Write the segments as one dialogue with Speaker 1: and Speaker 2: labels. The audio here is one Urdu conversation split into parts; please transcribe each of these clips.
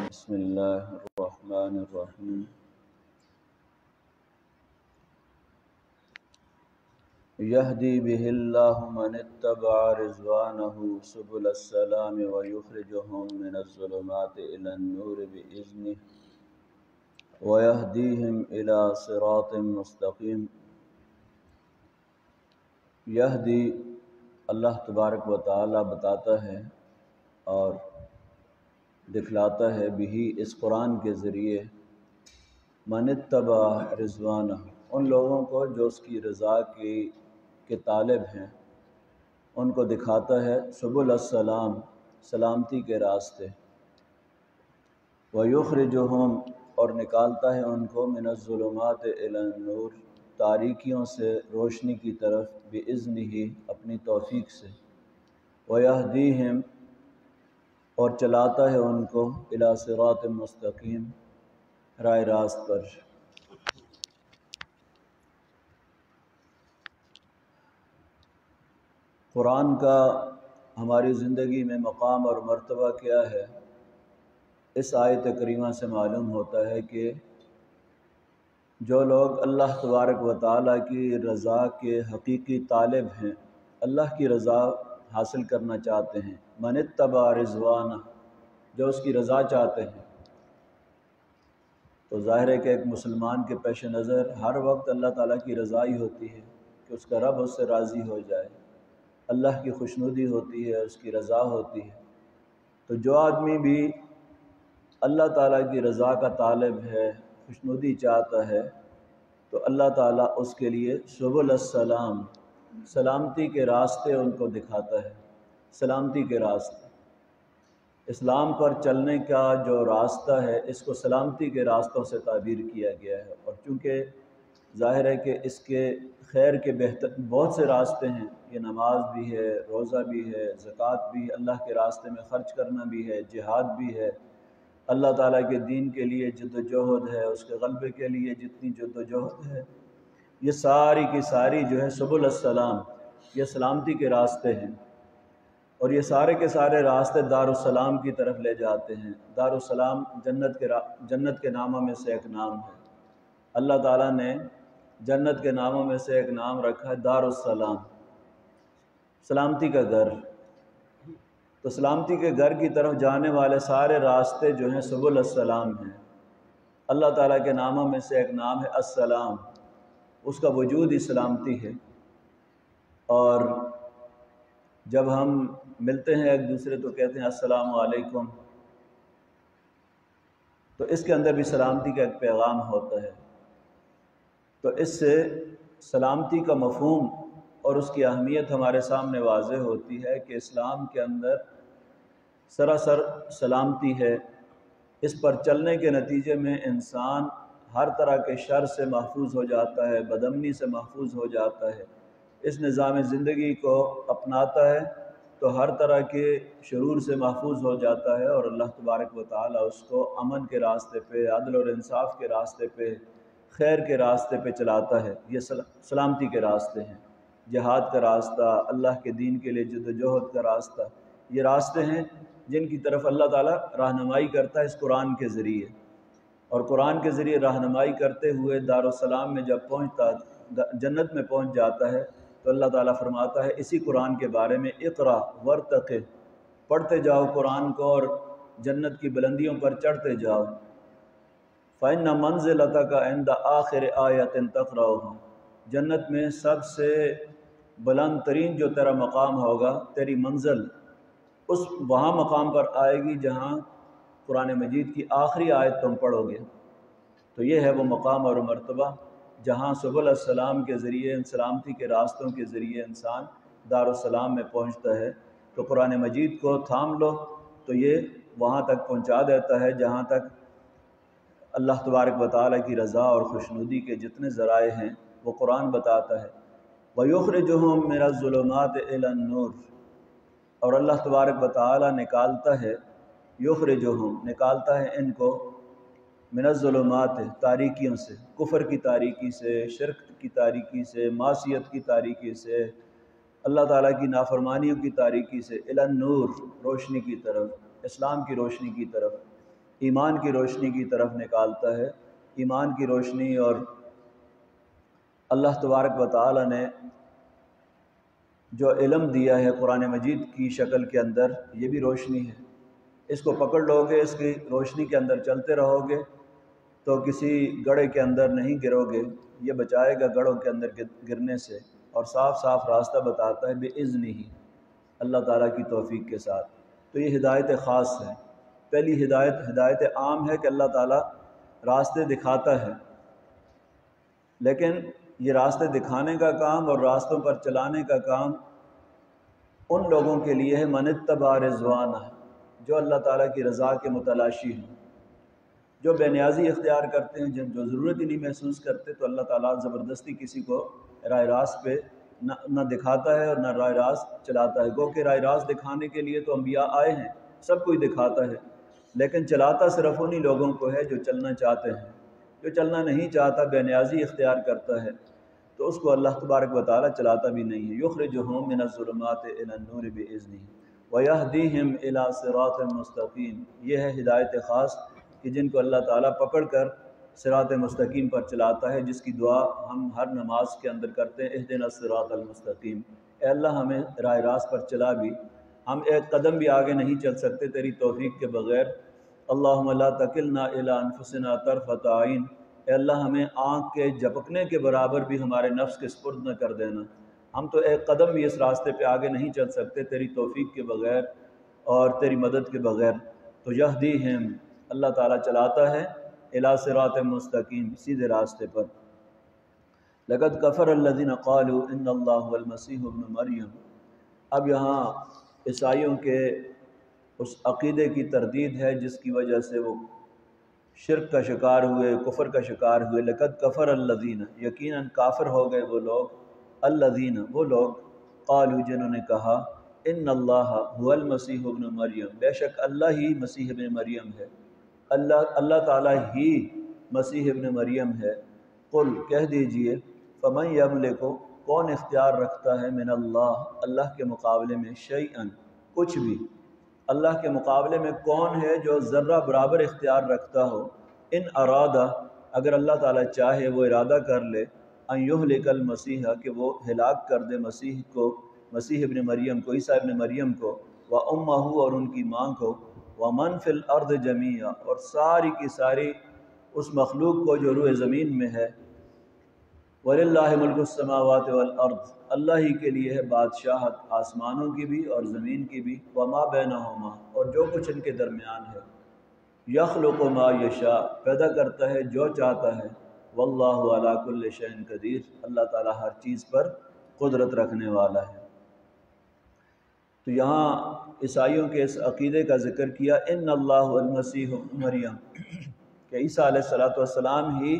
Speaker 1: بسم اللہ الرحمن الرحیم یہدی بہ اللہ من اتبع رضوانہ سبل السلام ویخرجہم من الظلمات الی النور بإذنہ ویہدیہم الی صراط مستقیم۔ یہدی اللہ تبارک و تعالی بتاتا ہے اور دکھلاتا ہے بھی اس قرآن کے ذریعے من اتبع رضوانہ، ان لوگوں کو جو اس کی رضا کے طالب ہیں، ان کو دکھاتا ہے سبل السلام، سلامتی کے راستے، ویخرجہم، اور نکالتا ہے ان کو من الظلمات الی النور، تاریکیوں سے روشنی کی طرف، بإذنہ، اپنی توفیق سے، ویہدیہم، اور چلاتا ہے ان کو الی صراط مستقیم، راہ راست پر۔ قرآن کا ہماری زندگی میں مقام اور مرتبہ کیا ہے، اس آیت کریمہ سے معلوم ہوتا ہے کہ جو لوگ اللہ تبارک و تعالیٰ کی رضا کے حقیقی طالب ہیں، اللہ کی رضا حاصل کرنا چاہتے ہیں، من اتبع رضوانہ، جو اس کی رضا چاہتے ہیں، تو ظاہر ہے کہ ایک مسلمان کے پیش نظر ہر وقت اللہ تعالیٰ کی رضا ہی ہوتی ہے کہ اس کا رب اس سے راضی ہو جائے، اللہ کی خوشنودی ہوتی ہے، اس کی رضا ہوتی ہے۔ تو جو آدمی بھی اللہ تعالیٰ کی رضا کا طالب ہے، خوشنودی چاہتا ہے، تو اللہ تعالیٰ اس کے لیے سبل السلام، سلامتی کے راستے ان کو دکھاتا ہے، سلامتی کے راستے۔ اسلام پر چلنے کا جو راستہ ہے، اس کو سلامتی کے راستوں سے تعبیر کیا گیا ہے، اور چونکہ ظاہر ہے کہ اس کے خیر کے بہت سے راستے ہیں، یہ نماز بھی ہے، روزہ بھی ہے، زکوٰۃ بھی، اللہ کے راستے میں خرچ کرنا بھی ہے، جہاد بھی ہے، اللہ تعالیٰ کے دین کے لیے جد و جہد ہے، اس کے غلبے کے لیے جتنی جد و جہد ہے، یہ ساری کی ساری جو ہے سبل السلام، یہ سلامتی کے راستے ہیں، اور یہ سارے کے سارے راستے دارالسلام کی طرف لے جاتے ہیں۔ دارالسلام جنت کے ناموں میں سے ایک نام ہے، اللہ تعالیٰ نے جنت کے ناموں میں سے ایک نام رکھا ہے دارالسلام، سلامتی کا گھر۔ تو سلامتی کے گھر کی طرف جانے والے سارے راستے جو ہیں سبل السلام ہیں۔ اللہ تعالیٰ کے ناموں میں سے ایک نام ہے السلام، اس کا وجود ہی سلامتی ہے، اور جب ہم ملتے ہیں ایک دوسرے تو کہتے ہیں السلام علیکم، تو اس کے اندر بھی سلامتی کا ایک پیغام ہوتا ہے۔ تو اس سے سلامتی کا مفہوم اور اس کی اہمیت ہمارے سامنے واضح ہوتی ہے کہ اسلام کے اندر سراسر سلامتی ہے۔ اس پر چلنے کے نتیجے میں انسان ہر طرح کے شر سے محفوظ ہو جاتا ہے، بدامنی سے محفوظ ہو جاتا ہے، اس نظام زندگی کو اپناتا ہے تو ہر طرح کے شرور سے محفوظ ہو جاتا ہے، اور اللہ تبارک و تعالیٰ اس کو امن کے راستے پہ، عدل اور انصاف کے راستے پہ، خیر کے راستے پہ چلاتا ہے۔ یہ سلامتی کے راستے ہیں، جہاد کا راستہ، اللہ کے دین کے لیے جد و جہد کا راستہ، یہ راستے ہیں جن کی طرف اللہ تعالیٰ رہنمائی کرتا ہے اس قرآن کے ذریعے، اور قرآن کے ذریعے رہنمائی کرتے ہوئے دارالسلام میں جب پہنچتا، جنت میں پہنچ جاتا ہے، تو اللہ تعالیٰ فرماتا ہے اسی قرآن کے بارے میں اقرا ورتقِ، پڑھتے جاؤ قرآن کو اور جنت کی بلندیوں پر چڑھتے جاؤ۔ فَإِنَّ مَنزِلَتَكَ عِنْدَ آخِرِ آیَةٍ تَقْرَؤُهَا، جنت میں سب سے بلند ترین جو تیرا مقام ہوگا، تیری منزل اس وہاں مقام پر آئے گی جہاں قرآن مجید کی آخری آیت تم پڑھو گے۔ تو یہ ہے وہ مقام اور مرتبہ جہاں سبل السلام کے ذریعے، ان سلامتی کے راستوں کے ذریعے انسان دارالسلام میں پہنچتا ہے۔ تو قرآن مجید کو تھام لو تو یہ وہاں تک پہنچا دیتا ہے جہاں تک اللہ تبارک و تعالیٰ کی رضا اور خوشنودی کے جتنے ذرائع ہیں وہ قرآن بتاتا ہے۔ وَيُخْرِجُهُم مِّنَ الظُّلُمَاتِ إِلَى النُّورِ، اور اللہ تبارک و تعالیٰ نکالتا ہے، یخرجہم، نکالتا ہے ان کو، من الظلمات، تاریکیوں سے، کفر کی تاریکی سے، شرک کی تاریکی سے، معصیت کی تاریکی سے، اللہ تعالیٰ کی نافرمانیوں کی تاریکی سے، الی النور، روشنی کی طرف، اسلام کی روشنی کی طرف۔ ایمان کی روشنی کی طرف نکالتا ہے۔ ایمان کی روشنی اور اللہ تبارک و تعالی نے جو علم دیا ہے قرآن مجید کی شکل کے اندر، یہ بھی روشنی ہے۔ اس کو پکڑ لو گے، اس کی روشنی کے اندر چلتے رہو گے تو کسی گڑھے کے اندر نہیں گرو گے، یہ بچائے گا گڑھوں کے اندر گرنے سے، اور صاف صاف راستہ بتاتا ہے بِإِذْنِهِ، اللہ تعالیٰ کی توفیق کے ساتھ۔ تو یہ ہدایت خاص ہے۔ پہلی ہدایت عام ہے کہ اللہ تعالیٰ راستے دکھاتا ہے، لیکن یہ راستے دکھانے کا کام اور راستوں پر چلانے کا کام ان لوگوں کے لیے ہے من اتبع رضوانہ، جو اللہ تعالیٰ کی رضا کے متلاشی ہیں، جو بے نیازی اختیار کرتے ہیں، جو ضرورت ہی نہیں محسوس کرتے، تو اللہ تعالیٰ زبردستی کسی کو راہ راست پہ نہ دکھاتا ہے اور نہ راہ راست چلاتا ہے۔ گو کہ راہ راست دکھانے کے لیے تو انبیاء آئے ہیں، سب کوئی دکھاتا ہے، لیکن چلاتا صرف انہی لوگوں کو ہے جو چلنا چاہتے ہیں۔ جو چلنا نہیں چاہتا، بے نیازی اختیار کرتا ہے، تو اس کو اللہ تبارک و تعالیٰ چلاتا بھی نہیں ہے۔ یخرجہم من الظلمات الی النور بإذنہ ویہدیہم الی صراط مستقیم، یہ ہے ہدایت خاص کہ جن کو اللہ تعالیٰ پکڑ کر صراط مستقیم پر چلاتا ہے، جس کی دعا ہم ہر نماز کے اندر کرتے ہیں، اہدنا الصراط المستقیم، اے اللہ ہمیں راہ راست پر چلا بھی، ہم ایک قدم بھی آگے نہیں چل سکتے تیری توفیق کے بغیر۔ اللہم لا تکلنا الی انفسنا طرفۃ عین، اے اللہ ہمیں آنکھ کے جھپکنے کے برابر بھی ہمارے نفس کے سپرد نہ کر دینا، ہم تو ایک قدم بھی اس راستے پہ آگے نہیں چل سکتے تیری توفیق کے بغیر اور تیری مدد کے بغیر۔ تو یہدیہم، اللہ تعالیٰ چلاتا ہے الی صراط مستقیم، سیدھے راستے پر۔ لقد کفر الذین قالوا ان اللہ هو المسیح ابن مریم، اب یہاں عیسائیوں کے اس عقیدے کی تردید ہے جس کی وجہ سے وہ شرک کا شکار ہوئے، کفر کا شکار ہوئے۔ لقد کفر الذین، یقیناً کافر ہو گئے وہ لوگ، الذین، وہ لوگ، قالوا، جنہوں نے کہا، ان اللہ هو المسیح ابن مریم، بے شک اللہ ہی مسیح ابن مریم ہے، اللہ تعالیٰ ہی مسیح ابن مریم ہے۔ قل، کہہ دیجئے، فمن یملک، کون اختیار رکھتا ہے، من اللہ کے مقابلے میں، شیئا، کچھ بھی، اللہ کے مقابلے میں کون ہے جو ذرہ برابر اختیار رکھتا ہو، ان ارادہ، اگر اللہ تعالیٰ چاہے وہ ارادہ کر لے، ان یہلک المسیح، کہ وہ ہلاک کر دے مسیح کو، مسیح ابن مریم کو، عیسیٰ ابن مریم کو، وامہ، اور ان کی ماں کو، ومن فی الارض جمیعا، اور ساری کی ساری اس مخلوق کو جو روئے زمین میں ہے، وَلِلَّهِ مُلْكُ السَّمَاوَاتِ وَالْأَرْضِ، اللہ ہی کے لیے ہے بادشاہت آسمانوں کی بھی اور زمین کی بھی، وَمَا بَيْنَهُمَا، اور جو کچھ ان کے درمیان ہے، يَخْلُقُ مَا يَشَاءُ، پیدا کرتا ہے جو چاہتا ہے، وَاللَّهُ عَلَى كُلِّ شَيْءٍ قَدِيرٌ، اللہ تعالیٰ ہر چیز پر قدرت رکھنے والا ہے۔ تو یہاں عیسائیوں کے اس عقیدے کا ذکر کیا، ان اللہ المسیح مریم، کہ عیسیٰ علیہ السلام ہی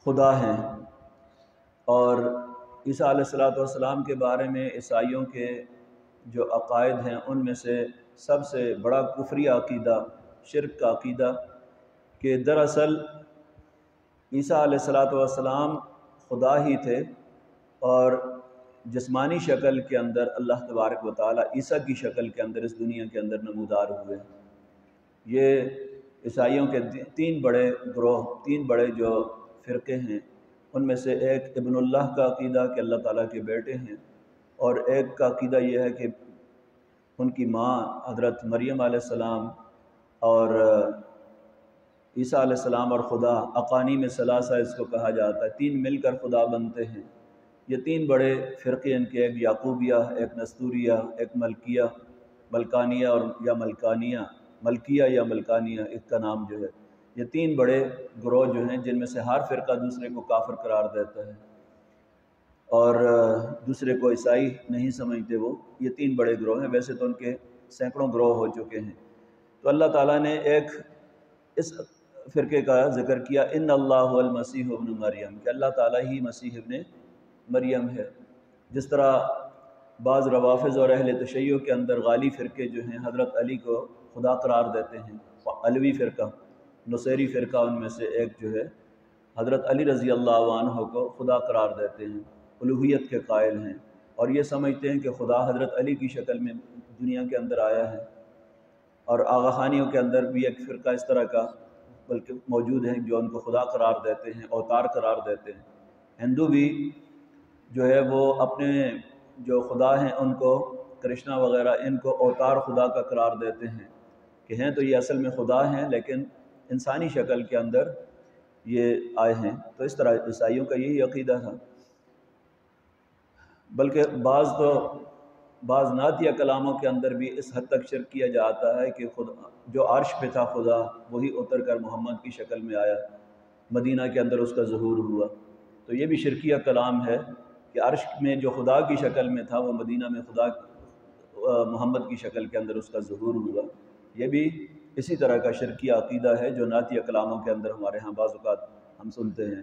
Speaker 1: خدا ہیں، اور عیسیٰ علیہ السلام کے بارے میں عیسائیوں کے جو عقائد ہیں ان میں سے سب سے بڑا کفری عقیدہ، شرک کا عقیدہ، کہ دراصل عیسیٰ علیہ السلام خدا ہی تھے، اور جسمانی شکل کے اندر اللہ تبارک و تعالیٰ عیسیٰ کی شکل کے اندر اس دنیا کے اندر نمودار ہوئے۔ یہ عیسائیوں کے تین بڑے گروہ، تین بڑے جو فرقے ہیں، ان میں سے ایک ابن اللہ کا عقیدہ کہ اللہ تعالیٰ کے بیٹے ہیں، اور ایک کا عقیدہ یہ ہے کہ ان کی ماں حضرت مریم علیہ السلام اور عیسیٰ علیہ السلام اور خدا، اقانیم ثلاثہ اس کو کہا جاتا ہے، تین مل کر خدا بنتے ہیں۔ یہ تین بڑے فرقے ان کے، ایک یعقوبیہ، ایک نستوریہ، ایک ملکانیہ اور یا ملکیہ یا ملکانیہ، ایک کا نام جو ہے، یہ تین بڑے گروہ جو ہیں جن میں سے ہر فرقہ دوسرے کو کافر قرار دیتا ہے اور دوسرے کو عیسائی نہیں سمجھتے وہ، یہ تین بڑے گروہ ہیں، ویسے تو ان کے سینکڑوں گروہ ہو چکے ہیں۔ تو اللہ تعالیٰ نے ایک اس فرقے کا ذکر کیا، ان اللہ المسیح ابن مریم، کہ اللہ تعالیٰ ہی مسیح ابن مریم ہے۔ جس طرح بعض روافظ اور اہل تشیع کے اندر غالی فرقے جو ہیں حضرت علی کو خدا قرار دیتے ہیں، علوی فرقہ، نصیری فرقہ ان میں سے ایک جو ہے، حضرت علی رضی اللہ عنہ کو خدا قرار دیتے ہیں، الوہیت کے قائل ہیں، اور یہ سمجھتے ہیں کہ خدا حضرت علی کی شکل میں دنیا کے اندر آیا ہے، اور آغا خانیوں کے اندر بھی ایک فرقہ اس طرح کا بلکہ موجود ہیں جو ان کو خدا قرار دیتے ہیں، اوتار قرار دیتے ہیں۔ ہندو بھی جو ہے وہ اپنے جو خدا ہیں ان کو، کرشنا وغیرہ، ان کو اوتار خدا کا قرار دیتے ہیں کہ ہیں تو یہ اصل میں خدا ہیں لیکن انسانی شکل کے اندر یہ آئے ہیں۔ تو اس طرح عیسائیوں کا یہی عقیدہ تھا۔ بلکہ بعض نعتیہ کلاموں کے اندر بھی اس حد تک شرک کیا جاتا ہے کہ خدا جو عرش پہ تھا خدا وہی اتر کر محمد کی شکل میں آیا، مدینہ کے اندر اس کا ظہور ہوا۔ تو یہ بھی شرکیہ کلام ہے کہ عرش میں جو خدا کی شکل میں تھا وہ مدینہ میں خدا محمد کی شکل کے اندر اس کا ظہور ہوا۔ یہ بھی اسی طرح کا شرکیہ عقیدہ ہے جو نعتیہ کلاموں کے اندر ہمارے ہاں بعض اوقات ہم سنتے ہیں۔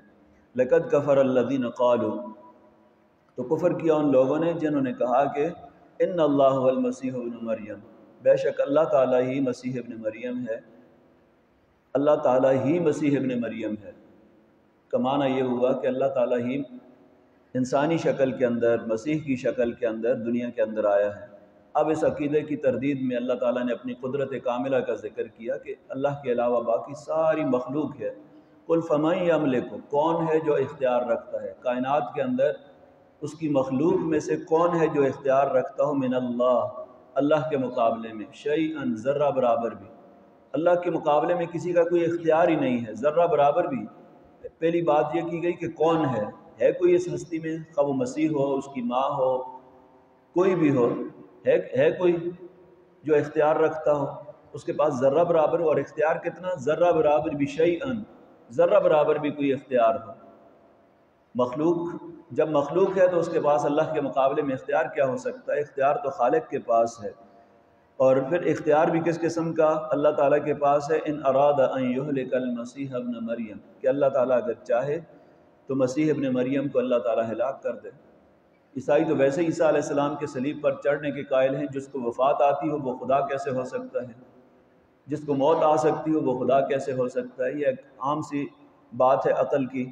Speaker 1: لَقَدْ كَفَرَ الَّذِينَ قَالُوا، تو کفر کیا ان لوگوں نے جنہوں نے کہا کہ ان اللہ هو المسیح ابن مریم، بے شک اللہ تعالیٰ ہی مسیح ابن مریم ہے، اللہ تعالیٰ ہی مسیح ابن مریم ہے۔ کا معنی یہ ہوا کہ اللہ تعالیٰ ہی انسانی شکل کے اندر، مسیح کی شکل کے اندر دنیا کے اندر آیا ہے۔ اب اس عقیدے کی تردید میں اللہ تعالیٰ نے اپنی قدرت کاملہ کا ذکر کیا کہ اللہ کے علاوہ باقی ساری مخلوق ہے۔ قُلْ فَمَن يَمْلِكُ، کون ہے جو اختیار رکھتا ہے کائنات کے اندر، اس کی مخلوق میں سے کون ہے جو اختیار رکھتا ہو، من اللہ، اللہ کے مقابلے میں، شیئاً، ذرہ برابر بھی۔ اللہ کے مقابلے میں کسی کا کوئی اختیار ہی نہیں ہے، ذرہ برابر بھی۔ پہلی بات یہ کی گئی کہ کون ہے کوئی اس ہستی میں، خواہ وہ مسیح ہو، اس کی ماں ہو، کوئی بھی ہو، ہے کوئی جو اختیار رکھتا ہو، اس کے پاس ذرہ برابر ہو، اور اختیار کتنا، ذرہ برابر بھی، شیئاً، ذرہ برابر بھی کوئی اختیار ہو۔ مخلوق جب مخلوق ہے تو اس کے پاس اللہ کے مقابلے میں اختیار کیا ہو سکتا ہے؟ اختیار تو خالق کے پاس ہے۔ اور پھر اختیار بھی کس قسم کا اللہ تعالیٰ کے پاس ہے؟ ان اراد ان یہلک المسیح ابن مریم، کہ اللہ تعالیٰ اگر چاہے تو مسیح ابن مریم کو اللہ تعالیٰ ہلاک کر دے۔ عیسائی تو ویسے ہی عیسیٰ علیہ السلام کے صلیب پر چڑھنے کے قائل ہیں، جس کو وفات آتی ہو وہ خدا کیسے ہو سکتا ہے؟ جس کو موت آ سکتی ہو وہ خدا کیسے ہو سکتا ہے؟ یہ ایک عام سی بات ہے عقل کی۔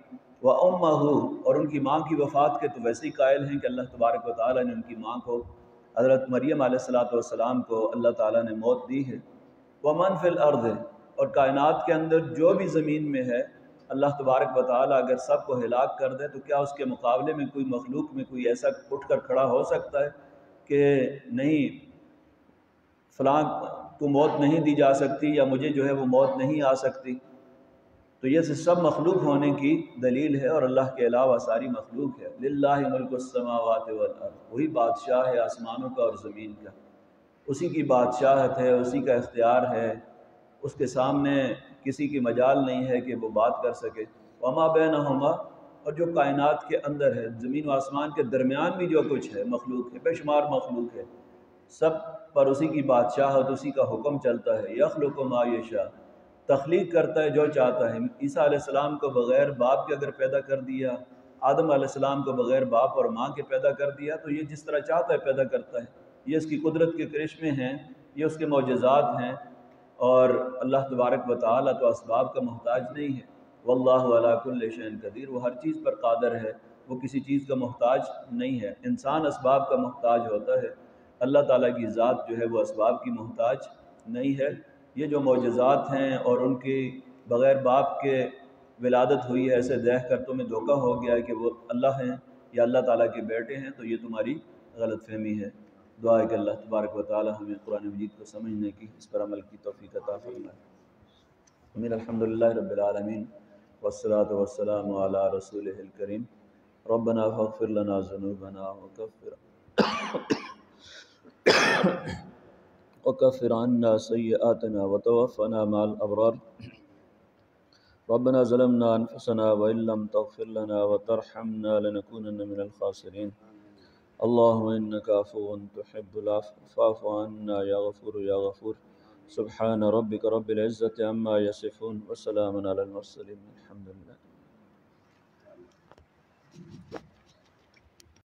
Speaker 1: وَأُمَّهُ، اور ان کی ماں کی وفات کے تو ویسے ہی قائل ہیں کہ اللہ تبارک و تعالیٰ نے ان کی ماں کو، حضرت مریم علیہ السلام کو اللہ تعالیٰ نے موت دی ہے۔ وَمَن فِي الْأَرْضِ، اور کائنات کے اندر جو بھی زمین میں ہے، اللہ تبارک و تعالیٰ اگر سب کو ہلاک کر دے تو کیا اس کے مقابلے میں کوئی مخلوق میں کوئی ایسا اٹھ کر کھڑا ہو سکتا ہے کہ نہیں فلاں کو موت نہیں دی جا سکتی، یا مجھے جو ہے وہ موت نہیں آ سکتی؟ تو یہ سب مخلوق ہونے کی دلیل ہے، اور اللہ کے علاوہ ساری مخلوق ہے۔ للہ ملک السماوات والارض، وہی بادشاہ ہے آسمانوں کا اور زمین کا، اسی کی بادشاہت ہے، اسی کا اختیار ہے، اس کے سامنے کسی کی مجال نہیں ہے کہ وہ بات کر سکے۔ وما بینہما، اور جو کائنات کے اندر ہے، زمین و آسمان کے درمیان بھی جو کچھ ہے مخلوق ہے، بے شمار مخلوق ہے، سب پر اسی کی بادشاہت، اسی کا حکم چلتا ہے۔ یخلق ما یشاء، تخلیق کرتا ہے جو چاہتا ہے۔ عیسیٰ علیہ السلام کو بغیر باپ کے اگر پیدا کر دیا، آدم علیہ السلام کو بغیر باپ اور ماں کے پیدا کر دیا، تو یہ جس طرح چاہتا ہے پیدا کرتا ہے۔ یہ اس کی قدرت کے کرشمے ہیں، یہ اس کے معجزات ہیں، اور اللہ تبارک و تعالیٰ تو اسباب کا محتاج نہیں ہے۔ واللہ علی کل شیء قدیر، وہ ہر چیز پر قادر ہے، وہ کسی چیز کا محتاج نہیں ہے۔ انسان اسباب کا محتاج ہوتا ہے، اللہ تعالیٰ کی ذات جو ہے وہ اسباب کی محتاج نہیں ہے۔ یہ جو معجزات ہیں اور ان کی بغیر باپ کے ولادت ہوئی ہے، ایسے دیکھ کر تمہیں دھوکہ ہو گیا ہے کہ وہ اللہ ہیں یا اللہ تعالیٰ کے بیٹے ہیں، تو یہ تمہاری غلط فہمی ہے۔ دعا ہے کہ اللہ تبارک و تعالیٰ ہمیں قرآن مجید کو سمجھنے کی، اس پر عمل کی توفیق عطا فرمائے۔ امین الحمدللہ رب العالمین، والصلاۃ والسلام علی رسولہ الکریم۔ ربنا فاغفر لنا ذنوبنا وكفر عنا سيئاتنا وتوفنا مع الأبرار۔ ربنا ظلمنا أنفسنا وإن لم تغفر لنا وترحمنا لنكونن من الخاسرين۔ اللهم إنك عفو تحب العفو فاعف عنا يا غفور يا غفور۔ سبحان ربك رب العزة عما يصفون وسلام على المرسلين، الحمد لله۔